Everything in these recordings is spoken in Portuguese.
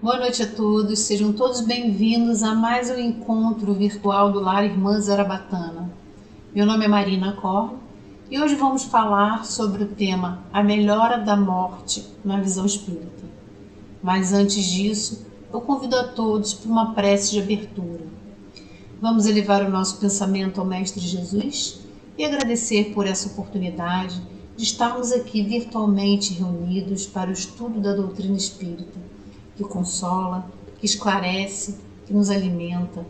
Boa noite a todos, sejam todos bem-vindos a mais um encontro virtual do Lar Irmã Zarabatana. Meu nome é Marina Corno e hoje vamos falar sobre o tema A Melhora da Morte na Visão Espírita. Mas antes disso, eu convido a todos para uma prece de abertura. Vamos elevar o nosso pensamento ao Mestre Jesus e agradecer por essa oportunidade de estarmos aqui virtualmente reunidos para o estudo da doutrina espírita, que consola, que esclarece, que nos alimenta.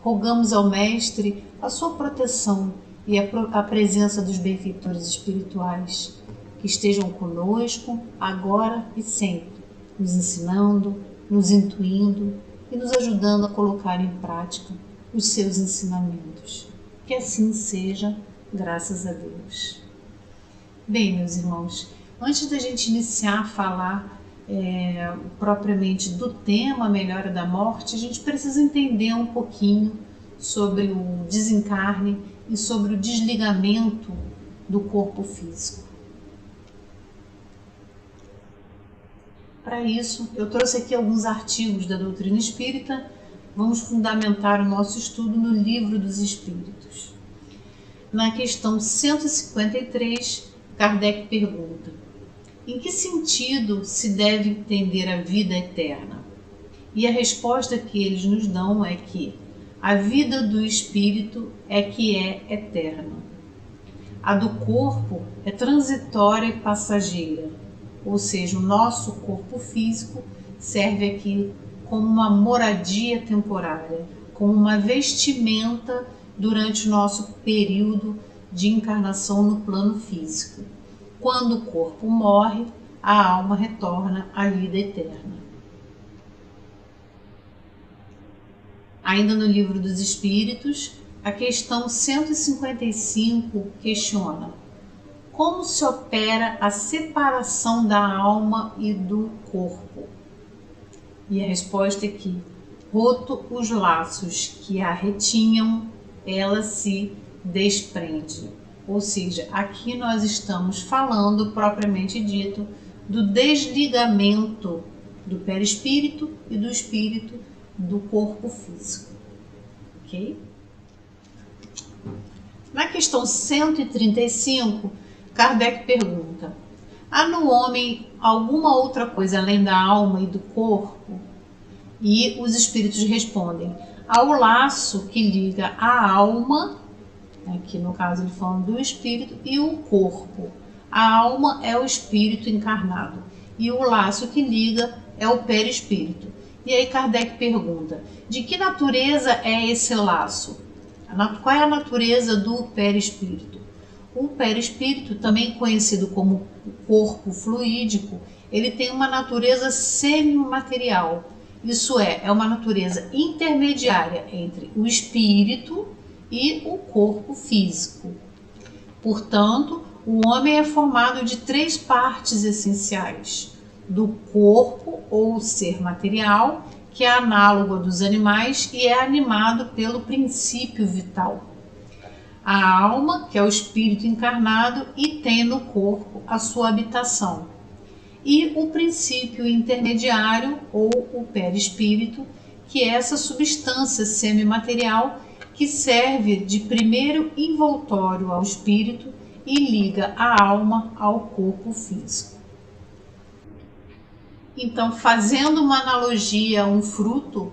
Rogamos ao Mestre a sua proteção e a presença dos benfeitores espirituais, que estejam conosco agora e sempre, nos ensinando, nos intuindo e nos ajudando a colocar em prática os seus ensinamentos. Que assim seja, graças a Deus. Bem, meus irmãos, antes da gente iniciar a falar propriamente do tema Melhora da Morte, a gente precisa entender um pouquinho sobre o desencarne e sobre o desligamento do corpo físico. Para isso, eu trouxe aqui alguns artigos da doutrina espírita. Vamos fundamentar o nosso estudo no Livro dos Espíritos. Na questão 153, Kardec pergunta: em que sentido se deve entender a vida eterna? E a resposta que eles nos dão é que a vida do espírito é que é eterna. A do corpo é transitória e passageira, ou seja, o nosso corpo físico serve aqui como uma moradia temporária, como uma vestimenta durante o nosso período de encarnação no plano físico. Quando o corpo morre, a alma retorna à vida eterna. Ainda no Livro dos Espíritos, a questão 155 questiona: como se opera a separação da alma e do corpo? E a resposta é que, roto os laços que a retinham, ela se desprende. Ou seja, aqui nós estamos falando, propriamente dito, do desligamento do perispírito e do espírito do corpo físico. Ok? Na questão 135, Kardec pergunta: há no homem alguma outra coisa além da alma e do corpo? E os espíritos respondem: há o laço que liga a alma, aqui no caso ele falando do espírito, e o corpo. A alma é o espírito encarnado e o laço que liga é o perispírito. E aí Kardec pergunta: de que natureza é esse laço? Qual é a natureza do perispírito? O perispírito, também conhecido como corpo fluídico, ele tem uma natureza semimaterial. Isso é uma natureza intermediária entre o espírito e o corpo físico. Portanto, o homem é formado de três partes essenciais: do corpo ou ser material, que é análogo dos animais e é animado pelo princípio vital; a alma, que é o espírito encarnado e tem no corpo a sua habitação; e o princípio intermediário ou o perispírito, que é essa substância semimaterial que serve de primeiro envoltório ao espírito e liga a alma ao corpo físico. Então, fazendo uma analogia a um fruto,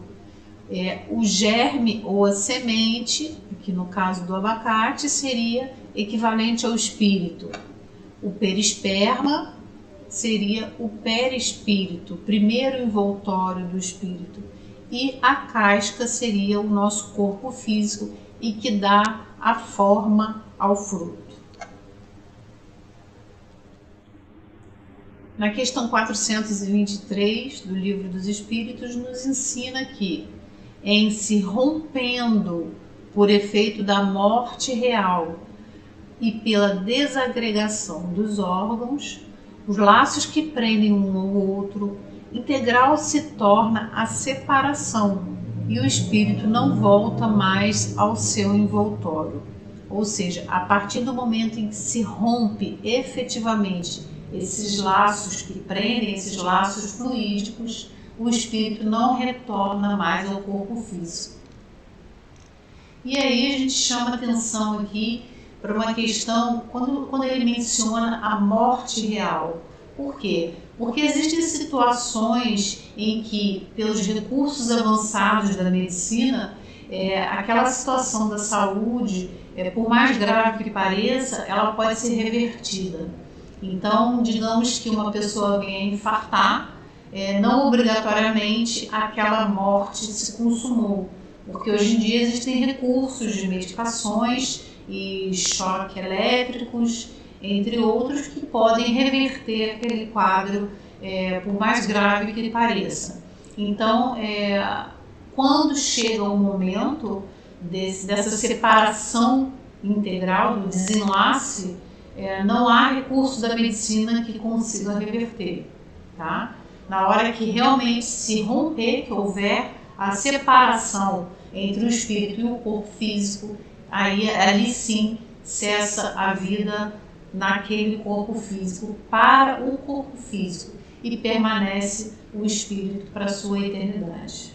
o germe ou a semente, que no caso do abacate seria equivalente ao espírito. O perisperma seria o perispírito, primeiro envoltório do espírito. E a casca seria o nosso corpo físico e que dá a forma ao fruto. Na questão 423 do Livro dos Espíritos nos ensina que, em se rompendo por efeito da morte real e pela desagregação dos órgãos, os laços que prendem um ao outro, integral se torna a separação e o espírito não volta mais ao seu envoltório. Ou seja, a partir do momento em que se rompe efetivamente esses laços que prendem, esses laços fluídicos, o espírito não retorna mais ao corpo físico. E aí a gente chama atenção aqui para uma questão, quando ele menciona a morte real. Por quê? Porque existem situações em que, pelos recursos avançados da medicina, aquela situação da saúde, por mais grave que pareça, ela pode ser revertida. Então, digamos que uma pessoa venha infartar, não obrigatoriamente aquela morte se consumou, porque hoje em dia existem recursos de medicações e choque elétricos, entre outros, que podem reverter aquele quadro, por mais grave que ele pareça. Então, quando chega o momento dessa separação integral, do desenlace, não há recurso da medicina que consiga reverter, tá? Na hora que realmente se romper, que houver a separação entre o espírito e o corpo físico, ali sim cessa a vida naquele corpo físico para o corpo físico e permanece o espírito para a sua eternidade.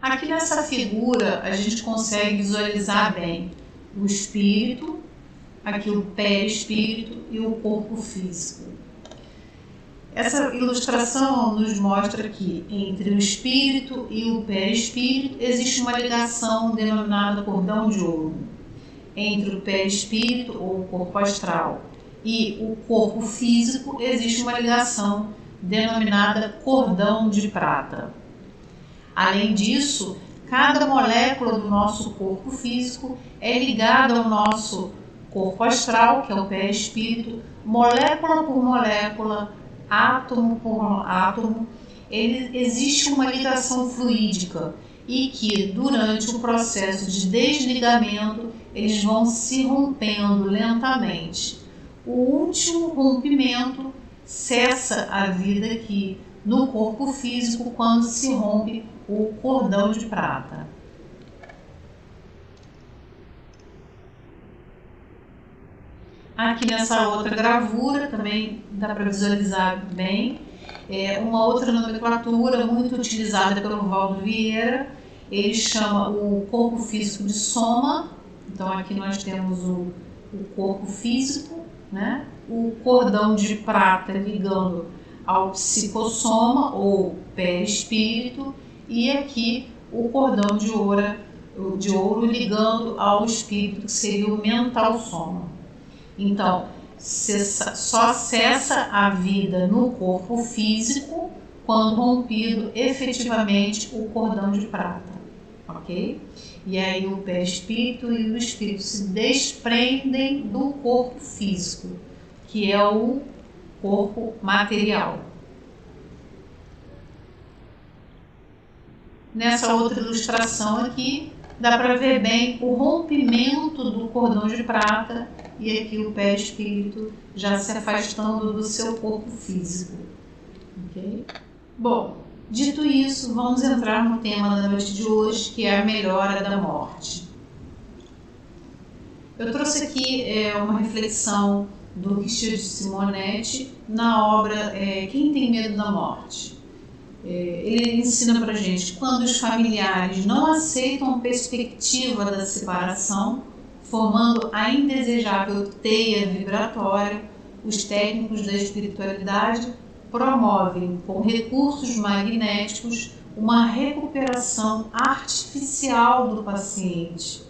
Aqui nessa figura a gente consegue visualizar bem o espírito, aqui o perispírito e o corpo físico. Essa ilustração nos mostra que entre o espírito e o perispírito existe uma ligação denominada cordão de ouro. Entre o perispírito, ou corpo astral, e o corpo físico existe uma ligação denominada cordão de prata. Além disso, cada molécula do nosso corpo físico é ligada ao nosso corpo astral, que é o perispírito, molécula por molécula, átomo por átomo. Existe uma ligação fluídica e que, durante o processo de desligamento, eles vão se rompendo lentamente. O último rompimento cessa a vida aqui no corpo físico quando se rompe o cordão de prata. Aqui nessa outra gravura também dá para visualizar bem uma outra nomenclatura muito utilizada pelo Valdo Vieira. Ele chama o corpo físico de soma. Então aqui nós temos o corpo físico, né? O cordão de prata ligando ao psicossoma ou perispírito, e aqui o cordão de ouro ligando ao espírito, que seria o mental soma. Então, só cessa a vida no corpo físico quando rompido efetivamente o cordão de prata, ok? E aí o perispírito e o espírito se desprendem do corpo físico, que é o corpo material. Nessa outra ilustração aqui, dá para ver bem o rompimento do cordão de prata e aqui o perispírito já se afastando do seu corpo físico. Okay? Bom, dito isso, vamos entrar no tema da noite de hoje, que é a melhora da morte. Eu trouxe aqui uma reflexão do Richard Simonetti na obra Quem Tem Medo da Morte. Ele ensina pra gente: quando os familiares não aceitam a perspectiva da separação, formando a indesejável teia vibratória, os técnicos da espiritualidade promovem com recursos magnéticos uma recuperação artificial do paciente,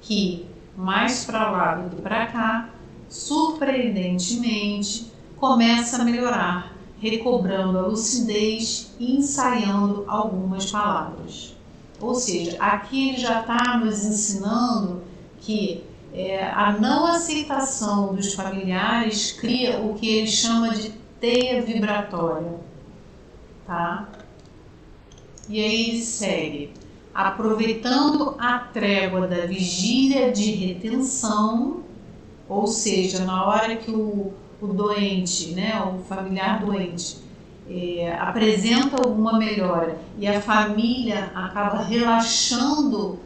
que, mais para lá do que para cá, surpreendentemente, começa a melhorar, recobrando a lucidez e ensaiando algumas palavras. Ou seja, aqui ele já está nos ensinando que a não aceitação dos familiares cria o que ele chama de teia vibratória, tá? E aí ele segue: aproveitando a trégua da vigília de retenção, ou seja, na hora que o doente, né, o familiar doente, apresenta alguma melhora e a família acaba relaxando,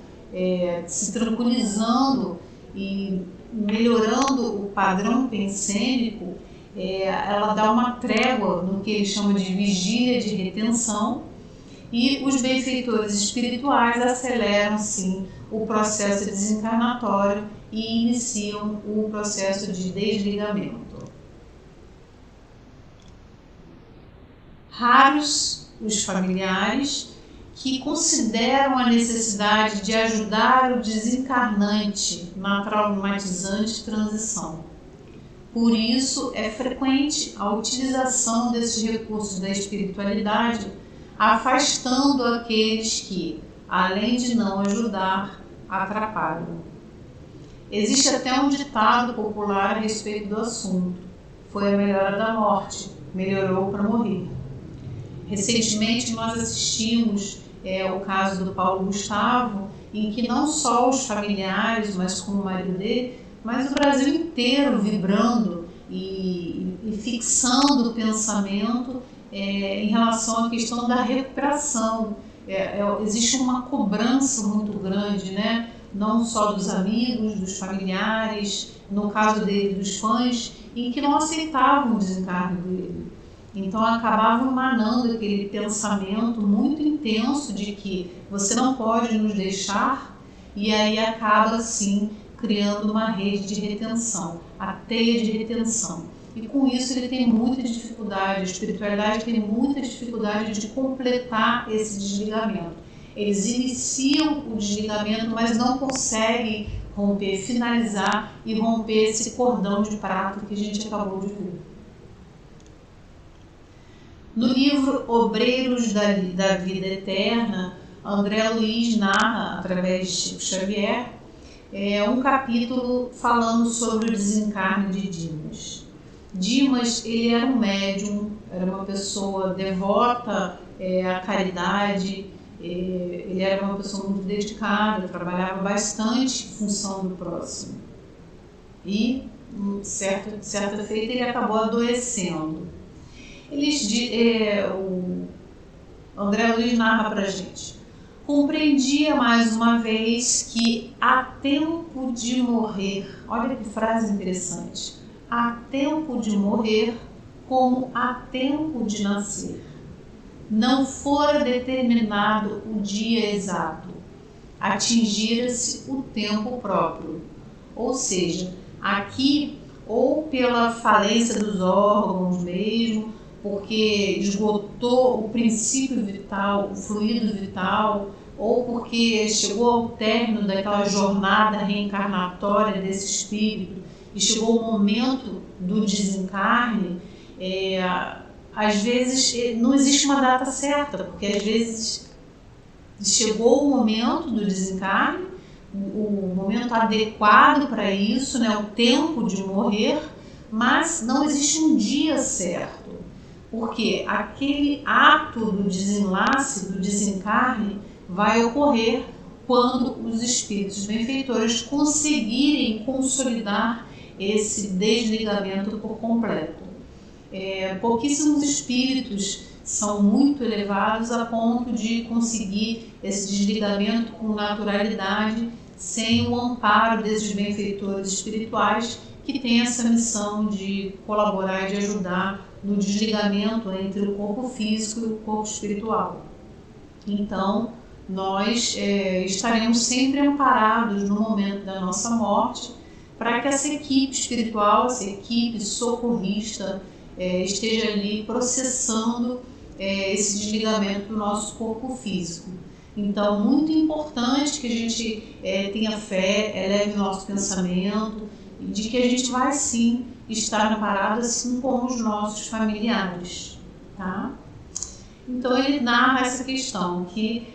se tranquilizando e melhorando o padrão pensênico, ela dá uma trégua no que ele chama de vigília de retenção, e os benfeitores espirituais aceleram, sim, o processo desencarnatório e iniciam o processo de desligamento. Raros os familiares que consideram a necessidade de ajudar o desencarnante na traumatizante transição. Por isso, é frequente a utilização desses recursos da espiritualidade, afastando aqueles que, além de não ajudar, atrapalham. Existe até um ditado popular a respeito do assunto: foi a melhora da morte, melhorou para morrer. Recentemente nós assistimos o caso do Paulo Gustavo, em que não só os familiares, mas como o marido dele, mas o Brasil inteiro vibrando e fixando o pensamento em relação à questão da recuperação. Existe uma cobrança muito grande, né? Não só dos amigos, dos familiares, no caso dele, dos fãs, em que não aceitavam o desencarne dele. Então acabavam emanando aquele pensamento muito intenso de que você não pode nos deixar, e aí acaba assim criando uma rede de retenção, a teia de retenção. E com isso ele tem muita dificuldade, a espiritualidade tem muita dificuldade de completar esse desligamento. Eles iniciam o desligamento, mas não conseguem romper, finalizar e romper esse cordão de prata que a gente acabou de ver. No livro Obreiros da Vida Eterna, André Luiz narra, através de Chico Xavier, um capítulo falando sobre o desencarne de Dimas. Dimas, ele era um médium, era uma pessoa devota à caridade, ele era uma pessoa muito dedicada, trabalhava bastante em função do próximo. E, certa feita, ele acabou adoecendo. O André Luiz narra para a gente: compreendia mais uma vez que há tempo de morrer, olha que frase interessante, há tempo de morrer como há tempo de nascer. Não fora determinado o dia exato, atingira-se o tempo próprio. Ou seja, aqui, ou pela falência dos órgãos mesmo, porque esgotou o princípio vital, o fluido vital, ou porque chegou ao término daquela jornada reencarnatória desse espírito e chegou o momento do desencarne, às vezes não existe uma data certa, porque às vezes chegou o momento do desencarne, o momento adequado para isso, né, o tempo de morrer, mas não existe um dia certo. Porque aquele ato do desenlace, do desencarne, vai ocorrer quando os espíritos benfeitores conseguirem consolidar esse desligamento por completo. Pouquíssimos espíritos são muito elevados a ponto de conseguir esse desligamento com naturalidade, sem o amparo desses benfeitores espirituais que têm essa missão de colaborar e de ajudar no desligamento entre o corpo físico e o corpo espiritual. Então, nós estaremos sempre amparados no momento da nossa morte, para que essa equipe espiritual, essa equipe socorrista, esteja ali processando esse desligamento do nosso corpo físico. Então, muito importante que a gente tenha fé, eleve o nosso pensamento, de que a gente vai sim estar amparado assim como os nossos familiares, tá? Então ele narra essa questão, que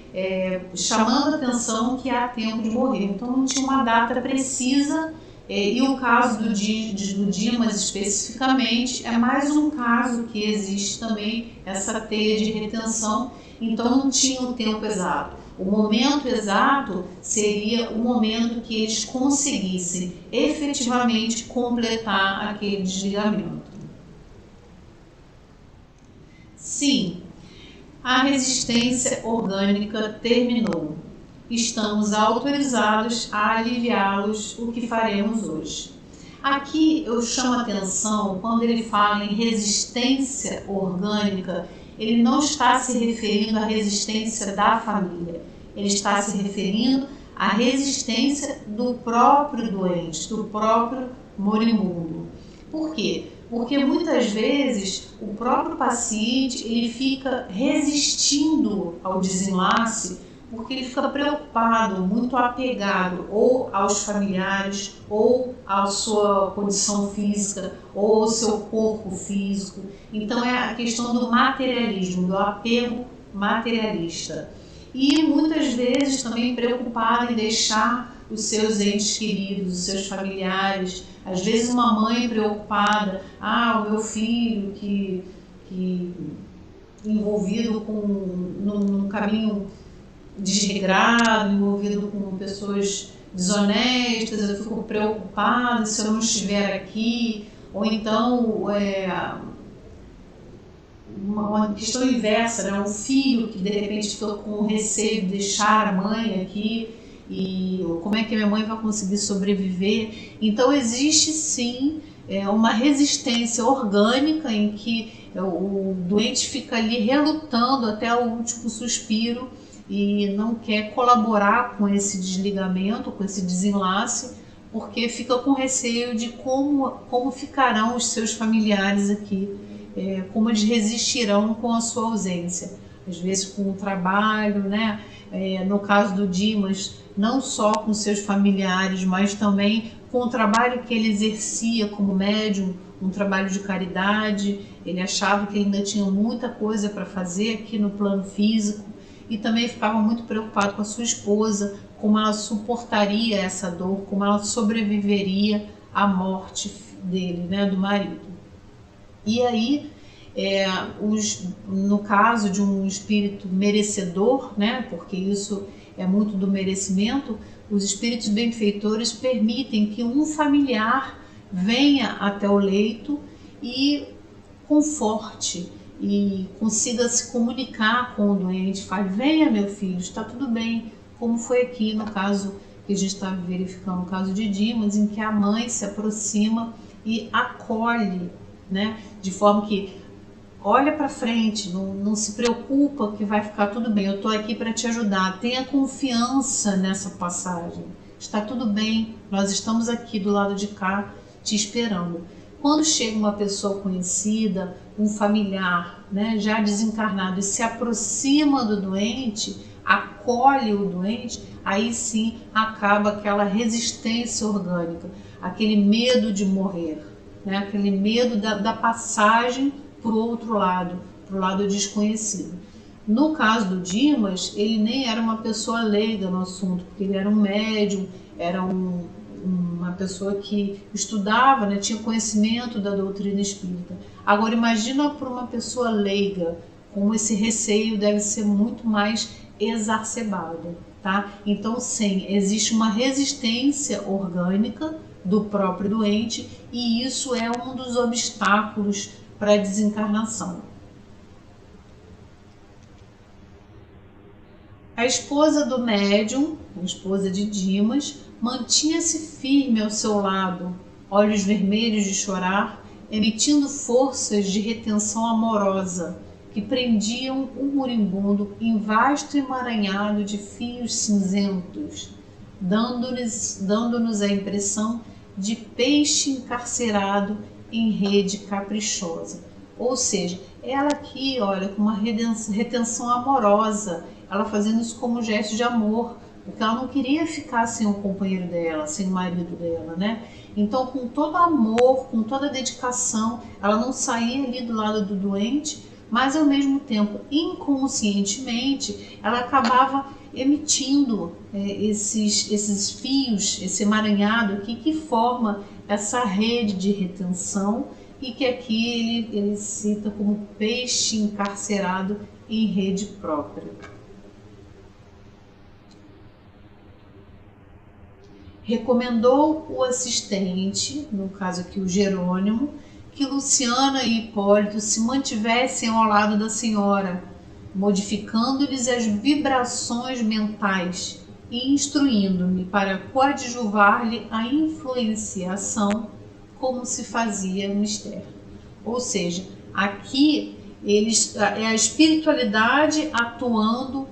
chamando a atenção que há tempo de morrer. Então não tinha uma data precisa, e o caso do Dimas especificamente é mais um caso que existe também essa teia de retenção, então não tinha o tempo exato. O momento exato seria o momento que eles conseguissem efetivamente completar aquele desligamento. Sim, a resistência orgânica terminou. Estamos autorizados a aliviá-los, o que faremos hoje. Aqui eu chamo a atenção quando ele fala em resistência orgânica, ele não está se referindo à resistência da família, ele está se referindo à resistência do próprio doente, do próprio moribundo. Por quê? Porque muitas vezes o próprio paciente ele fica resistindo ao desenlace porque ele fica preocupado, muito apegado ou aos familiares, ou à sua condição física, ou ao seu corpo físico. Então é a questão do materialismo, do apego materialista. E muitas vezes também preocupado em deixar os seus entes queridos, os seus familiares. Às vezes uma mãe preocupada, o meu filho que envolvido num caminho desregrado, envolvido com pessoas desonestas, eu fico preocupada se eu não estiver aqui, ou então uma questão inversa, né? Um filho que de repente fica com receio de deixar a mãe aqui, e como é que a minha mãe vai conseguir sobreviver. Então existe sim uma resistência orgânica em que o doente fica ali relutando até o último suspiro e não quer colaborar com esse desligamento, com esse desenlace, porque fica com receio de como ficarão os seus familiares aqui, como eles resistirão com a sua ausência. Às vezes com o trabalho, né? No caso do Dimas, não só com seus familiares, mas também com o trabalho que ele exercia como médium, um trabalho de caridade. Ele achava que ainda tinha muita coisa para fazer aqui no plano físico, e também ficava muito preocupado com a sua esposa, como ela suportaria essa dor, como ela sobreviveria à morte dele, né, do marido. E aí, no caso de um espírito merecedor, né, porque isso é muito do merecimento, os espíritos benfeitores permitem que um familiar venha até o leito e conforte, e consiga se comunicar com o doente, fale: venha meu filho, está tudo bem, como foi aqui no caso que a gente está verificando, o caso de Dimas, em que a mãe se aproxima e acolhe, né, de forma que olha para frente, não se preocupa que vai ficar tudo bem, eu estou aqui para te ajudar, tenha confiança nessa passagem, está tudo bem, nós estamos aqui do lado de cá te esperando. Quando chega uma pessoa conhecida, um familiar, né, já desencarnado, e se aproxima do doente, acolhe o doente, aí sim acaba aquela resistência orgânica, aquele medo de morrer, né, aquele medo da passagem para o outro lado, para o lado desconhecido. No caso do Dimas, ele nem era uma pessoa leiga no assunto, porque ele era um médium, era uma pessoa que estudava, né, tinha conhecimento da doutrina espírita. Agora imagina para uma pessoa leiga, como esse receio deve ser muito mais exacerbado, tá? Então sim, existe uma resistência orgânica do próprio doente, e isso é um dos obstáculos para a desencarnação. A esposa do médium, a esposa de Dimas, mantinha-se firme ao seu lado, olhos vermelhos de chorar, emitindo forças de retenção amorosa que prendiam o moribundo em vasto emaranhado de fios cinzentos, dando-nos a impressão de peixe encarcerado em rede caprichosa. Ou seja, ela aqui, olha, com uma retenção amorosa, ela fazendo isso como gesto de amor, porque ela não queria ficar sem o companheiro dela, sem o marido dela, né? Então, com todo amor, com toda dedicação, ela não saía ali do lado do doente, mas ao mesmo tempo, inconscientemente, ela acabava emitindo esses fios, esse emaranhado aqui que forma essa rede de retenção, e que aqui ele cita como peixe encarcerado em rede própria. Recomendou o assistente, no caso aqui o Jerônimo, que Luciana e Hipólito se mantivessem ao lado da senhora, modificando-lhes as vibrações mentais e instruindo-me para coadjuvar-lhe a influenciação como se fazia no Esther. Ou seja, aqui é a espiritualidade atuando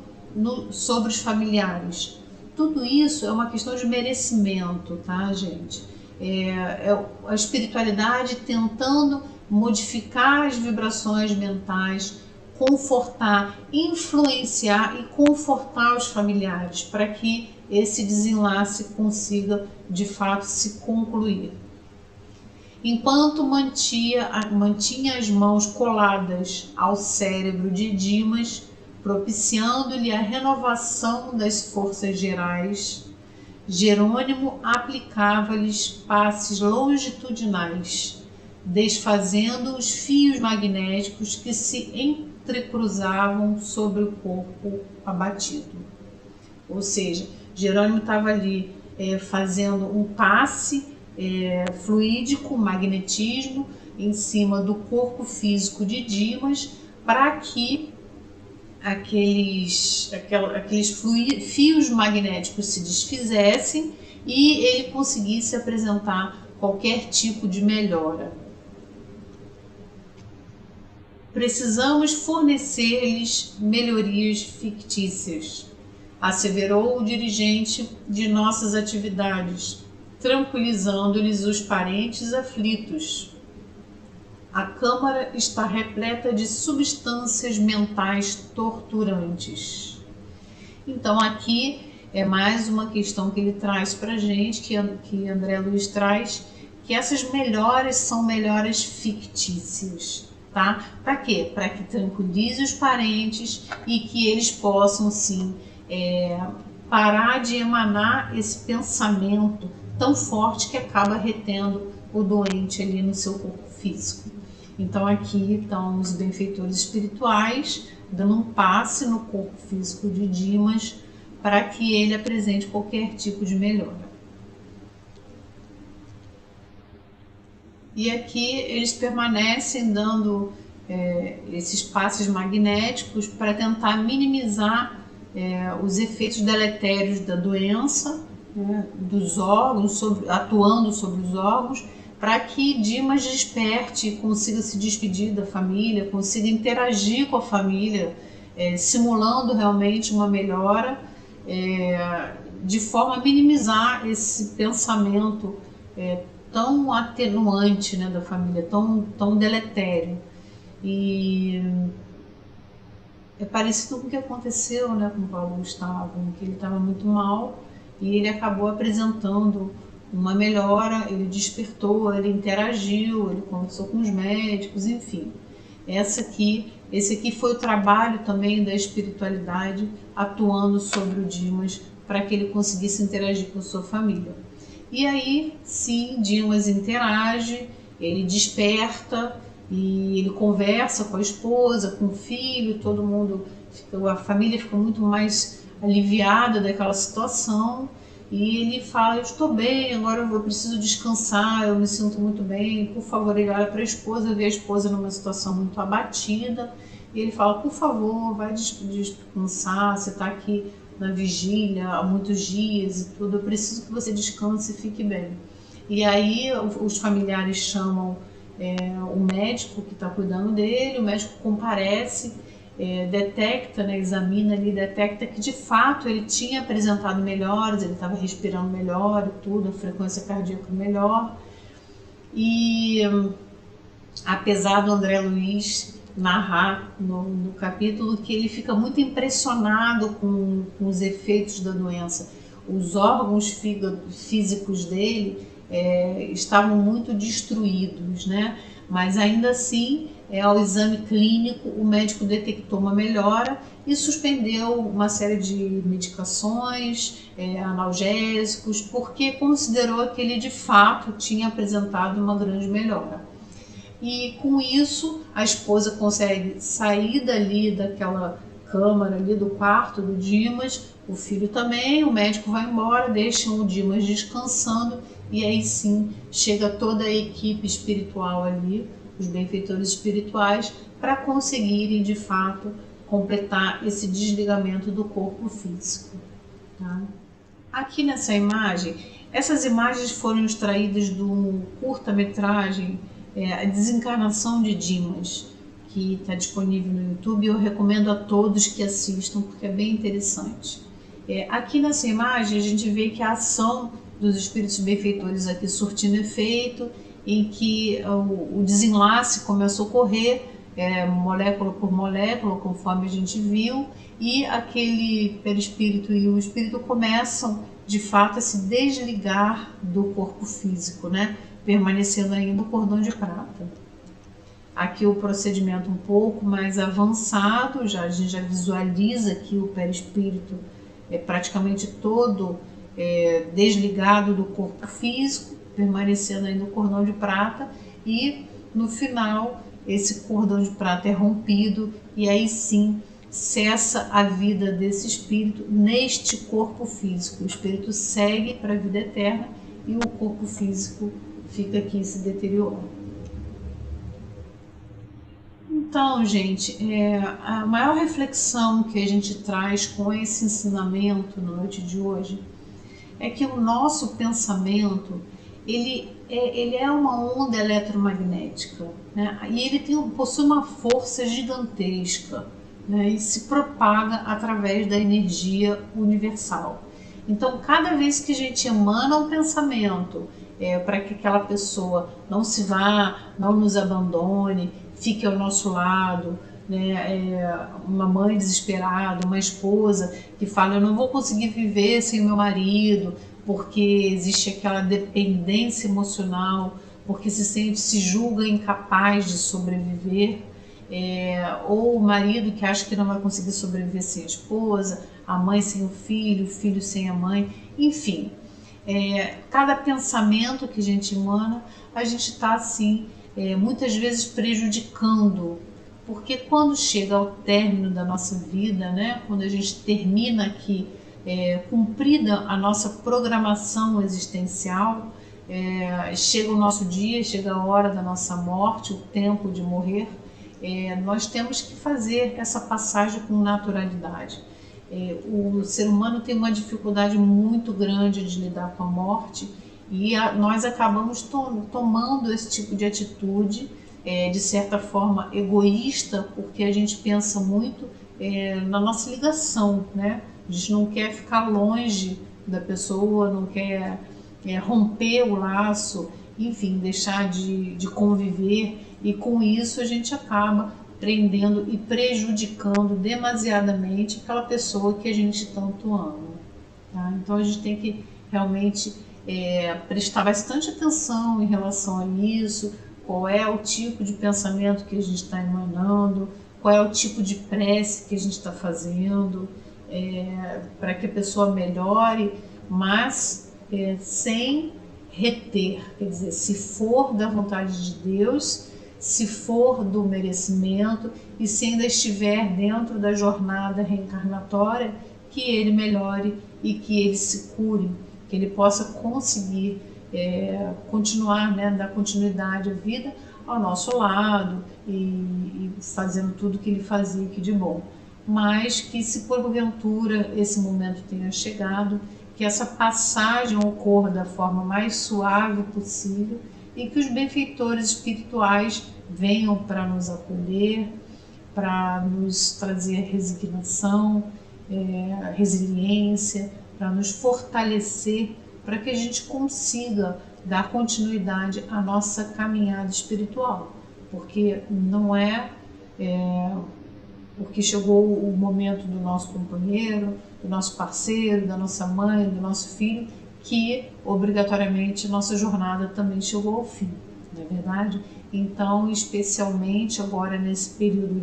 sobre os familiares. Tudo isso é uma questão de merecimento, tá, gente? É a espiritualidade tentando modificar as vibrações mentais, confortar, influenciar e confortar os familiares para que esse desenlace consiga de fato se concluir. Enquanto mantinha as mãos coladas ao cérebro de Dimas, propiciando-lhe a renovação das forças gerais, Jerônimo aplicava-lhes passes longitudinais, desfazendo os fios magnéticos que se entrecruzavam sobre o corpo abatido. Ou seja, Jerônimo estava ali fazendo um passe fluídico, magnetismo, em cima do corpo físico de Dimas, para que aqueles fios magnéticos se desfizessem e ele conseguisse apresentar qualquer tipo de melhora. Precisamos fornecer-lhes melhorias fictícias, asseverou o dirigente de nossas atividades, tranquilizando-lhes os parentes aflitos. A câmara está repleta de substâncias mentais torturantes. Então aqui é mais uma questão que ele traz para a gente, que André Luiz traz, que essas melhoras são melhoras fictícias, tá? Para quê? Para que tranquilize os parentes e que eles possam sim parar de emanar esse pensamento tão forte que acaba retendo o doente ali no seu corpo físico. Então aqui estão os benfeitores espirituais dando um passe no corpo físico de Dimas para que ele apresente qualquer tipo de melhora. E aqui eles permanecem dando esses passes magnéticos para tentar minimizar os efeitos deletérios da doença, dos órgãos, atuando sobre os órgãos, para que Dimas desperte e consiga se despedir da família, consiga interagir com a família, simulando realmente uma melhora, de forma a minimizar esse pensamento tão atenuante, né, da família, tão deletério. E é parecido com o que aconteceu, né, com o Paulo Gustavo, que ele estava muito mal e ele acabou apresentando uma melhora, ele despertou, ele interagiu, ele conversou com os médicos, enfim. Esse aqui foi o trabalho também da espiritualidade atuando sobre o Dimas para que ele conseguisse interagir com sua família. E aí, sim, Dimas interage, ele desperta e ele conversa com a esposa, com o filho, todo mundo, a família fica muito mais aliviada daquela situação. E ele fala, eu estou bem, agora eu preciso descansar, eu me sinto muito bem, por favor. Ele olha para a esposa, vê a esposa numa situação muito abatida, e ele fala, por favor, vai descansar, você está aqui na vigília há muitos dias e tudo, eu preciso que você descanse e fique bem. E aí os familiares chamam o médico que está cuidando dele, o médico comparece, detecta, né, examina ali, detecta que de fato ele tinha apresentado melhoras, ele estava respirando melhor e tudo, a frequência cardíaca melhor. E apesar do André Luiz narrar no capítulo que ele fica muito impressionado com os efeitos da doença, os órgãos físicos dele estavam muito destruídos, né? Mas ainda assim, ao exame clínico, o médico detectou uma melhora e suspendeu uma série de medicações, analgésicos, porque considerou que ele de fato tinha apresentado uma grande melhora. E com isso, a esposa consegue sair daquela câmara ali do quarto do Dimas, o filho também, o médico vai embora, deixam o Dimas descansando e aí sim chega toda a equipe espiritual ali, os benfeitores espirituais, para conseguirem de fato completar esse desligamento do corpo físico. Tá? Aqui nessa imagem Essas imagens foram extraídas do curta-metragem A Desencarnação de Dimas, que está disponível no YouTube. Eu recomendo a todos que assistam, porque é bem interessante. Aqui nessa imagem a gente vê que a ação dos espíritos benfeitores aqui surtindo efeito, em que o desenlace começa a ocorrer, molécula por molécula, conforme a gente viu, e aquele perispírito e o espírito começam de fato a se desligar do corpo físico, né? Permanecendo ainda o cordão de prata. Aqui o procedimento um pouco mais avançado, a gente já visualiza que o perispírito é praticamente todo desligado do corpo físico, permanecendo ainda o cordão de prata, e no final esse cordão de prata é rompido e aí sim cessa a vida desse espírito neste corpo físico. O espírito segue para a vida eterna e o corpo físico fica aqui se deteriorando. Então, gente, a maior reflexão que a gente traz com esse ensinamento na noite de hoje é que o nosso pensamento ele é uma onda eletromagnética, né? E ele possui uma força gigantesca, né? E se propaga através da energia universal. Então, cada vez que a gente emana um pensamento para que aquela pessoa não se vá, não nos abandone, fique ao nosso lado, né? Uma mãe desesperada, uma esposa que fala: eu não vou conseguir viver sem o meu marido, porque existe aquela dependência emocional, porque se julga incapaz de sobreviver, ou o marido que acha que não vai conseguir sobreviver sem a esposa, a mãe sem o filho sem a mãe, enfim. Cada pensamento que a gente emana, a gente está assim, muitas vezes prejudicando, porque quando chega ao término da nossa vida, né, quando a gente termina aqui, cumprida a nossa programação existencial, chega o nosso dia, chega a hora da nossa morte, o tempo de morrer, nós temos que fazer essa passagem com naturalidade. O ser humano tem uma dificuldade muito grande de lidar com a morte e nós acabamos tomando esse tipo de atitude, de certa forma egoísta, porque a gente pensa muito na nossa ligação, né? A gente não quer ficar longe da pessoa, não quer romper o laço, enfim, deixar de conviver, e com isso a gente acaba prendendo e prejudicando demasiadamente aquela pessoa que a gente tanto ama, tá? Então a gente tem que realmente prestar bastante atenção em relação a isso, qual é o tipo de pensamento que a gente está emanando, qual é o tipo de prece que a gente está fazendo, para que a pessoa melhore, mas sem reter, quer dizer, se for da vontade de Deus, se for do merecimento e se ainda estiver dentro da jornada reencarnatória, que ele melhore e que ele se cure, que ele possa conseguir continuar, né, dar continuidade à vida ao nosso lado e fazendo tudo que ele fazia aqui de bom. Mas que, se porventura esse momento tenha chegado, que essa passagem ocorra da forma mais suave possível e que os benfeitores espirituais venham para nos acolher, para nos trazer resignação, resiliência, para nos fortalecer, para que a gente consiga dar continuidade à nossa caminhada espiritual, porque não porque chegou o momento do nosso companheiro, do nosso parceiro, da nossa mãe, do nosso filho, que obrigatoriamente nossa jornada também chegou ao fim, não é verdade? Então, especialmente agora nesse período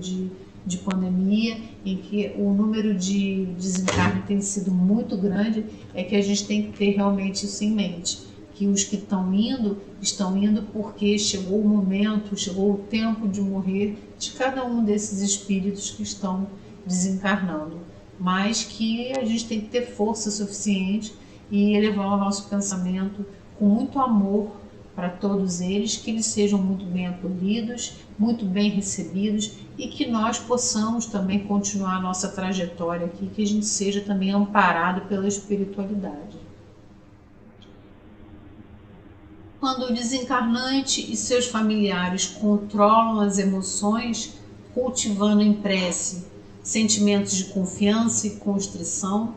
de pandemia, em que o número de desencarne tem sido muito grande, é que a gente tem que ter realmente isso em mente, que os que estão indo porque chegou o momento, chegou o tempo de morrer de cada um desses espíritos que estão desencarnando, mas que a gente tem que ter força suficiente e elevar o nosso pensamento com muito amor para todos eles, que eles sejam muito bem acolhidos, muito bem recebidos e que nós possamos também continuar a nossa trajetória aqui, que a gente seja também amparado pela espiritualidade. quando o desencarnante e seus familiares controlam as emoções, cultivando em prece sentimentos de confiança e constrição,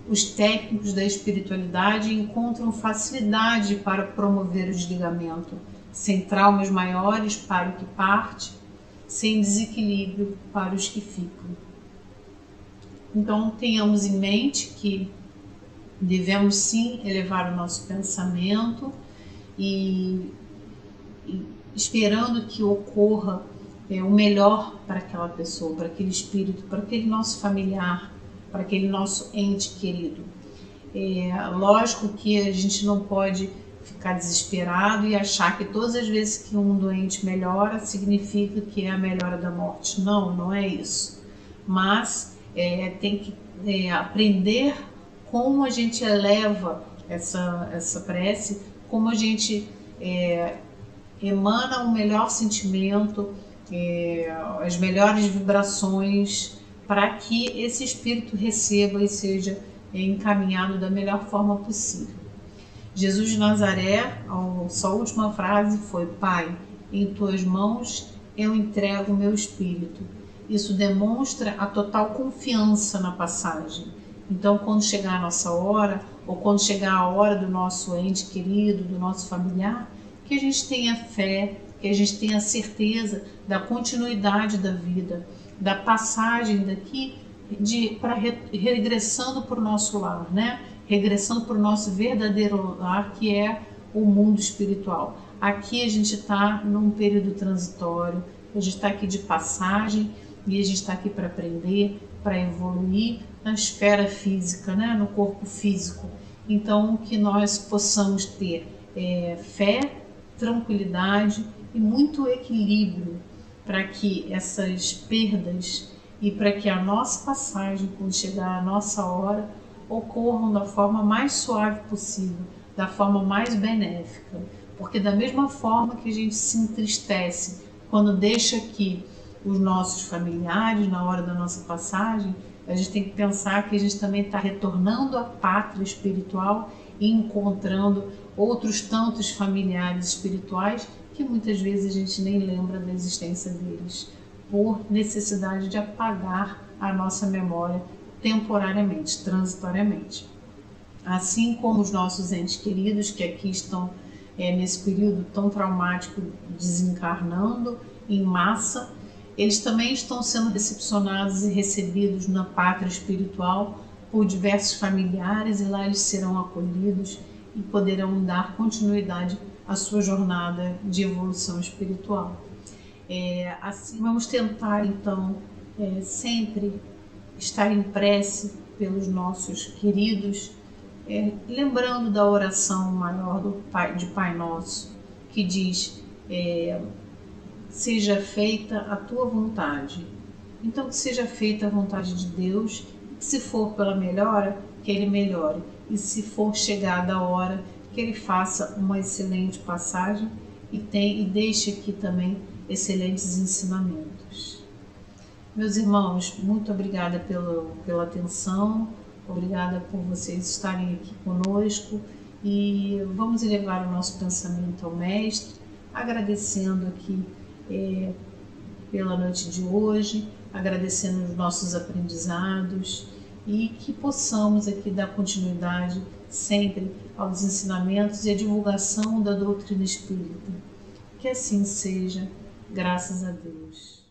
os técnicos da espiritualidade encontram facilidade para promover o desligamento, sem traumas maiores para o que parte, sem desequilíbrio para os que ficam. Então, tenhamos em mente que devemos sim elevar o nosso pensamento e esperando que ocorra o melhor para aquela pessoa, para aquele espírito, para aquele nosso familiar, para aquele nosso ente querido. Lógico que a gente não pode ficar desesperado e achar que todas as vezes que um doente melhora, significa que é a melhora da morte. Não, não é isso. Mas tem que aprender como a gente eleva essa prece, como a gente emana o melhor sentimento, as melhores vibrações, para que esse espírito receba e seja encaminhado da melhor forma possível. Jesus de Nazaré, a sua última frase foi: Pai, em tuas mãos eu entrego o meu espírito. Isso demonstra a total confiança na passagem. Então, quando chegar a nossa hora, ou quando chegar a hora do nosso ente querido, do nosso familiar, que a gente tenha fé, que a gente tenha certeza da continuidade da vida, da passagem daqui regressando para o nosso lar, né? Regressando para o nosso verdadeiro lar, que é o mundo espiritual. Aqui a gente está num período transitório, a gente está aqui de passagem e a gente está aqui para aprender, para evoluir na esfera física, né? No corpo físico. Então, que nós possamos ter fé, tranquilidade e muito equilíbrio para que essas perdas e para que a nossa passagem, quando chegar a nossa hora, ocorram da forma mais suave possível, da forma mais benéfica. Porque da mesma forma que a gente se entristece quando deixa aqui os nossos familiares na hora da nossa passagem, a gente tem que pensar que a gente também está retornando à pátria espiritual e encontrando outros tantos familiares espirituais que muitas vezes a gente nem lembra da existência deles, por necessidade de apagar a nossa memória temporariamente, transitoriamente. Assim como os nossos entes queridos que aqui estão nesse período tão traumático desencarnando em massa, eles também estão sendo recepcionados e recebidos na pátria espiritual por diversos familiares, e lá eles serão acolhidos e poderão dar continuidade à sua jornada de evolução espiritual. Assim, vamos tentar então sempre estar em prece pelos nossos queridos, lembrando da oração maior de Pai Nosso, que diz: seja feita a tua vontade. Então, que seja feita a vontade de Deus, que se for pela melhora, que Ele melhore, e se for chegada a hora, que Ele faça uma excelente passagem e deixe aqui também excelentes ensinamentos. Meus irmãos, muito obrigada pela atenção, obrigada por vocês estarem aqui conosco, e vamos elevar o nosso pensamento ao Mestre, agradecendo aqui pela noite de hoje, agradecendo os nossos aprendizados, e que possamos aqui dar continuidade sempre aos ensinamentos e à divulgação da doutrina espírita. Que assim seja, graças a Deus.